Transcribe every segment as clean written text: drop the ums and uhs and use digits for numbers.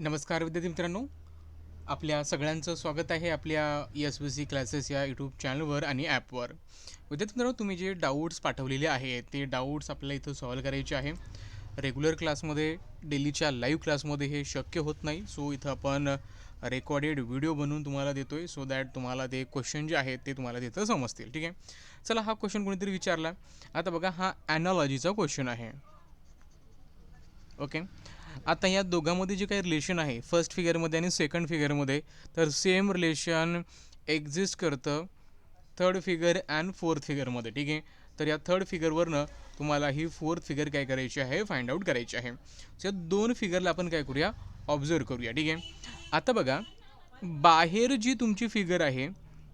नमस्कार विद्यार्थी मित्रांनो, आपल्या सगळ्यांचं स्वागत आहे आपल्या ESBC क्लासेस या यूट्यूब चॅनलवर आणि ॲपवर. विद्यार्थी मित्रांनो, तुम्ही जे डाऊट्स पाठवलेले आहेत ते डाऊट्स आपल्याला इथं सॉल्व करायचे आहे. रेग्युलर क्लासमध्ये डेलीच्या लाईव्ह क्लासमध्ये हे शक्य होत नाही. सो इथं आपण रेकॉर्डेड व्हिडिओ बनवून तुम्हाला देतो आहे, सो दॅट तुम्हाला ते क्वेश्चन जे आहेत ते तुम्हाला तिथं समजतील. ठीक आहे, चला हा क्वेश्चन कोणीतरी विचारला. आता बघा, हा ॲनॉलॉजीचा क्वेश्चन आहे. ओके, आता या दोघांमध्ये जे काही रिलेशन आहे फर्स्ट फिगरमध्ये आणि सेकंड फिगरमध्ये, तर सेम रिलेशन एक्झिस्ट करतं थर्ड फिगर अँड फोर्थ फिगरमध्ये. ठीक आहे, तर या थर्ड फिगरवरनं तुम्हाला ही फोर्थ फिगर काय करायची आहे, फाइंड आउट करायची आहे. सो या दोन फिगरला आपण काय करूया, ऑब्झर्व करूया. ठीक आहे, आता बघा, बाहेर जी तुमची फिगर आहे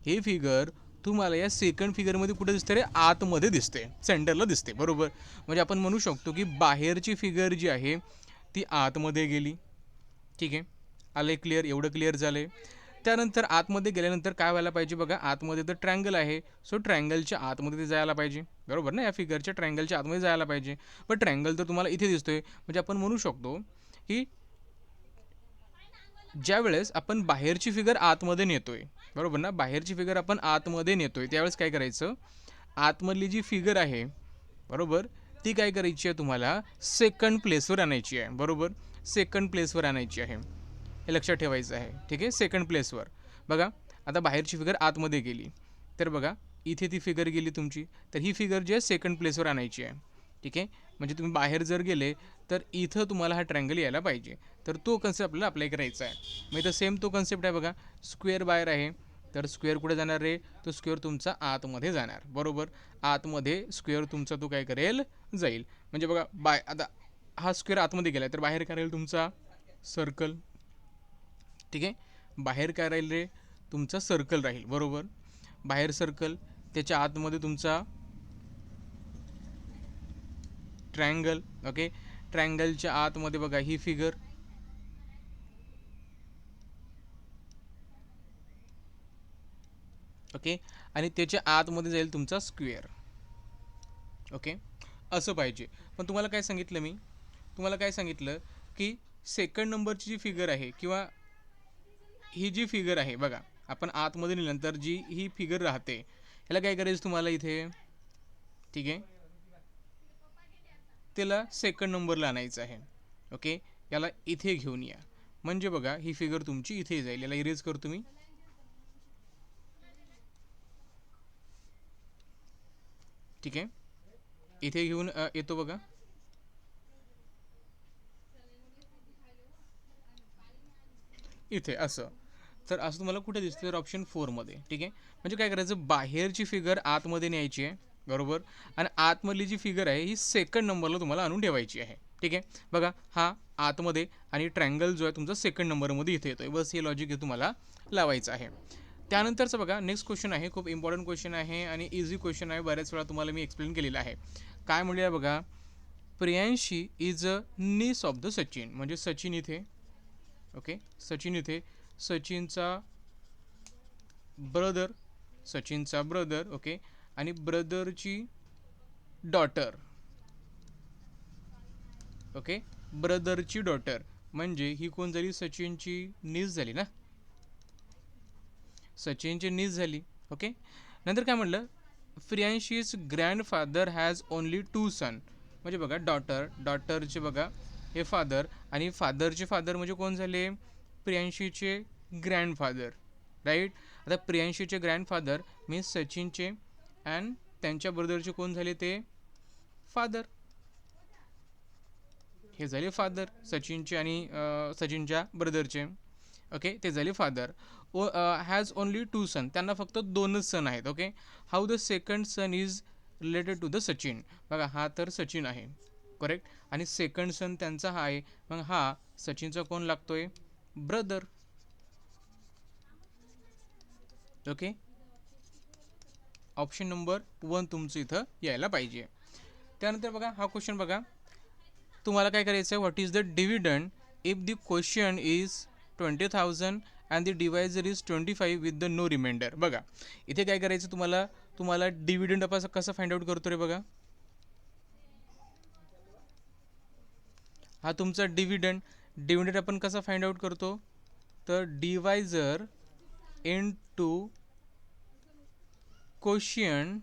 हे फिगर तुम्हाला या सेकंड फिगरमध्ये कुठे दिसते रे, आतमध्ये दिसते, सेंटरला दिसते, बरोबर. म्हणजे आपण म्हणू शकतो की बाहेरची फिगर जी आहे ती आतमध्ये गेली. ठीक आहे, आले क्लिअर, एवढं क्लिअर झालं आहे. त्यानंतर आतमध्ये गेल्यानंतर काय व्हायला पाहिजे बघा, आतमध्ये तर ट्रँगल आहे, सो ट्रँगलच्या आतमध्ये ते जायला पाहिजे, बरोबर ना. या फिगरच्या ट्रँगलच्या आतमध्ये जायला पाहिजे, पण ट्रँगल तर तुम्हाला इथे दिसतोय. म्हणजे आपण म्हणू शकतो की ज्या वेळेस आपण बाहेरची फिगर आतमध्ये नेतोय, बरोबर ना, बाहेरची फिगर आपण आतमध्ये नेतोय त्यावेळेस काय करायचं, आतमधली जी फिगर आहे, बरोबर, ती काय करायची आहे, तुम्हाला सेकंड प्लेसवर आणायची आहे, बरोबर. सेकंड प्लेसवर आणायची आहे, हे लक्षात ठेवायचं आहे. ठीक आहे, सेकंड प्लेसवर. बघा, आता बाहेरची फिगर आतमध्ये गेली, तर बघा इथे ती फिगर गेली तुमची, तर ही फिगर जी आहे सेकंड प्लेसवर आणायची आहे. ठीक आहे, म्हणजे तुम्ही बाहेर जर गेले तर इथं तुम्हाला हा ट्रँगल यायला पाहिजे, तर तो कन्सेप्ट आपल्याला अप्लाय करायचा आहे. मग इथं सेम तो कन्सेप्ट आहे बघा, स्क्वेअर बाहेर आहे, तर स्क्वेअर कुठे जाणार रे, तो स्क्वेअर तुमचा आतमध्ये जाणार, बरोबर. आतमध्ये स्क्वेअर तुमचा तो काय करेल, जाईल. म्हणजे बघा, आता हा स्क्वेअर आतमध्ये गेला तर बाहेर काय राहील तुमचा, सर्कल. ठीक आहे, बाहेर काय राहील रे, तुमचा सर्कल राहील, बरोबर. बाहेर सर्कल, त्याच्या आतमध्ये तुमचा ट्रँगल. ओके, ट्रँगलच्या आतमध्ये बघा ही फिगर. ओके, आणि त्याच्या आतमध्ये जाईल तुमचा स्क्वेअर. ओके, असं पाहिजे. पण तुम्हाला काय सांगितलं मी, तुम्हाला काय सांगितलं की सेकंड नंबरची जी फिगर आहे किंवा ही जी फिगर आहे बघा, आपण आतमध्ये नेल्यानंतर जी ही फिगर राहते ह्याला काय करायचं तुम्हाला इथे. ठीक आहे, त्याला सेकंड नंबरला आणायचं आहे. ओके, याला इथे घेऊन या, म्हणजे बघा ही फिगर तुमची इथे जाईल. याला इरेज करतो मी. ठीक आहे, इथे घेऊन येतो बघा. इथे असं, तर असं तुम्हाला कुठे दिसतं, तर ऑप्शन 4मध्ये. ठीक आहे, म्हणजे काय करायचं, बाहेरची फिगर आतमध्ये न्यायची आहे, बरोबर, आणि आतमधली जी फिगर आहे ही सेकंड नंबरला तुम्हाला आणून ठेवायची आहे. ठीक आहे, बघा हा आतमध्ये आणि ट्रँगल जो आहे तुमचा सेकंड नंबरमध्ये इथे येतोय, बस हे लॉजिक हे तुम्हाला लावायचं आहे. त्यानंतरचं बघा, नेक्स्ट क्वेश्चन आहे, खूप इम्पॉर्टंट क्वेश्चन आहे आणि इझी क्वेश्चन आहे, बऱ्याच वेळा तुम्हाला मी एक्सप्लेन केलेलं आहे. काय म्हणूया बघा, प्रियांशी इज अ निस ऑफ द सचिन, म्हणजे सचिन इथे. ओके, सचिन इथे, सचिनचा ब्रदर, सचिनचा ब्रदर. ओके, आणि ब्रदरची डॉटर. ओके, ब्रदरची डॉटर म्हणजे ही कोण झाली, सचिनची नीस झाली ना, सचिनची नीस झाली. ओके, नंतर काय म्हटलं, प्रियांशीज ग्रँडफादर हॅज ओनली 2 सन, म्हणजे बघा डॉटरचे बघा हे फादर, आणि फादरचे फादर म्हणजे कोण झाले, प्रियांशीचे ग्रँडफादर, राईट. आता प्रियांशीचे ग्रँडफादर मीन्स सचिनचे, अँड त्यांच्या ब्रदरचे कोण झाले, ते फादर, हे झाले फादर सचिनचे आणि सचिनच्या ब्रदरचे. ओके, ते झाले फादर. हॅज ओनली 2 सन, त्यांना फक्त 2च सन आहेत. Okay, how the second son is related to the Sachin, बघा हा तर सचिन आहे, करेक्ट, आणि सेकंड सन त्यांचा हा आहे, मग हा सचिनचा कोण लागतोय, ब्रदर. ओके, ऑप्शन नंबर 1 तुमचं इथं यायला पाहिजे. त्यानंतर बघा हा क्वेश्चन बघा, तुम्हाला काय करायचं आहे, what is the dividend if the question is 20,000 and the divisor is 25 with the no remainder. बघा इथे काय करायचं, तुम्हाला तुम्हाला डिव्हिडंड आपण कसं फाइंड आउट करतो रे, बघा हा तुमचा डिव्हिडंड, डिव्हिडेंड आपण कसा फाइंड आउट करतो, तर डिवायझर इनटू क्वोशियंट,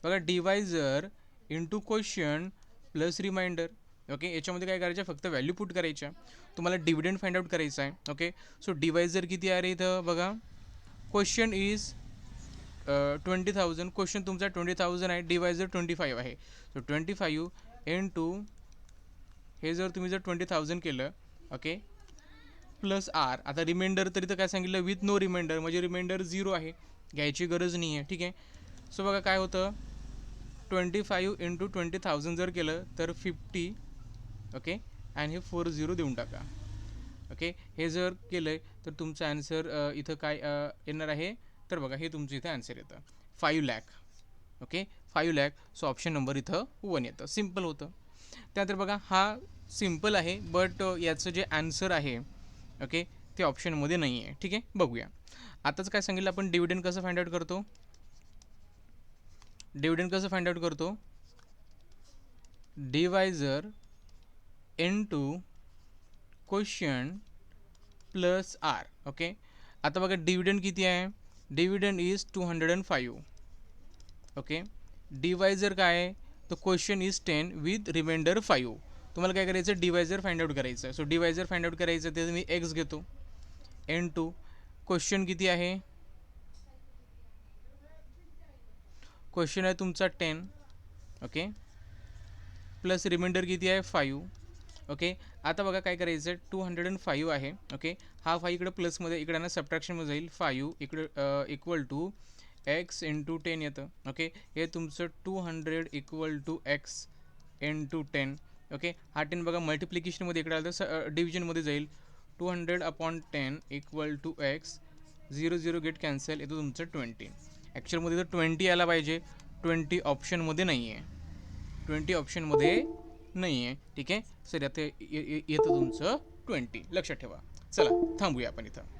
बघा divisor into quotient plus remainder. Okay, याच्यामध्ये काय करायचं, फक्त व्हॅल्यू पुट करायच्या. तुम्हाला डिव्हिडंड फाइंड आउट करायचा आहे. ओके, सो डिवायझर किती आहे रे इथं बघा, क्वोशियंट इज 20,000, क्वोशियंट तुमचा 20,000 आहे, डिवायझर 25 आहे. सो 25 इंटू हे जर तुम्ही जर 20,000 केलं, ओके, प्लस आर. आता रिमाइंडर तर इथं काय सांगितलं, विथ नो रिमाइंडर, म्हणजे रिमाइंडर 0 आहे, घ्यायची गरज नाही आहे. ठीक आहे, सो बघा काय होतं, 25 इंटू 20,000 जर केलं तर 50. ओके, आणि हे 40 देऊन टाका. ओके, हे जर केलं तर तुमचं आन्सर इथं काय येणार आहे, तर बघा हे तुमचं इथं आन्सर येतं 5 lakh. Okay, 5 lakh. So option number इथं 1 येतं. सिम्पल होतं. त्यानंतर बघा हा सिम्पल आहे, बट याचं जे आन्सर आहे, ओके, ते ऑप्शनमध्ये नाही आहे. ठीक आहे, बघूया. आताच काय सांगितलं आपण, डिव्हिडंड कसं फाइंड आउट करतो, डिव्हिडंड कसं फाइंड आउट करतो, divisor into quotient plus R. Okay, आता बघा डिव्हिडंड किती आहे, डिव्हिडंड इज 205. ओके, डिवायझर काय आहे, तर क्वोशियंट इज 10 विथ रिमाइंडर 5. तुम्हाला काय करायचं, डिवायझर फाइंड आउट करायचं आहे. सो डिवायझर फाइंड आउट करायचं ते मी एक्स घेतो, N2. क्वोशियंट किती आहे, क्वोशियंट आहे तुमचा 10. ओके, प्लस रिमाइंडर किती आहे 5. ओके, आता बघा काय करायचं, 205 आहे. ओके, हा 5 इकडं प्लसमध्ये, इकडं ना सबट्रॅक्शनमध्ये जाईल, 5 इकडं इक्वल टू एक्स इंटू 10 येतं. ओके, हे तुमचं 200 equal to x into 10. Okay, हा 10 बघा मल्टिप्लिकेशनमध्ये इकडे आलं तर डिव्हिजनमध्ये जाईल, 200/10 equal to x, 0 get cancel, येतो तुमचं 20. ॲक्च्युअलमध्ये तर 20 यायला पाहिजे, 20 ऑप्शनमध्ये नाही आहे, 20 ऑप्शनमध्ये नाही आहे. ठीक आहे सर, आता येतं तुमचं 20, लक्षात ठेवा. चला थांबूया आपण इथं.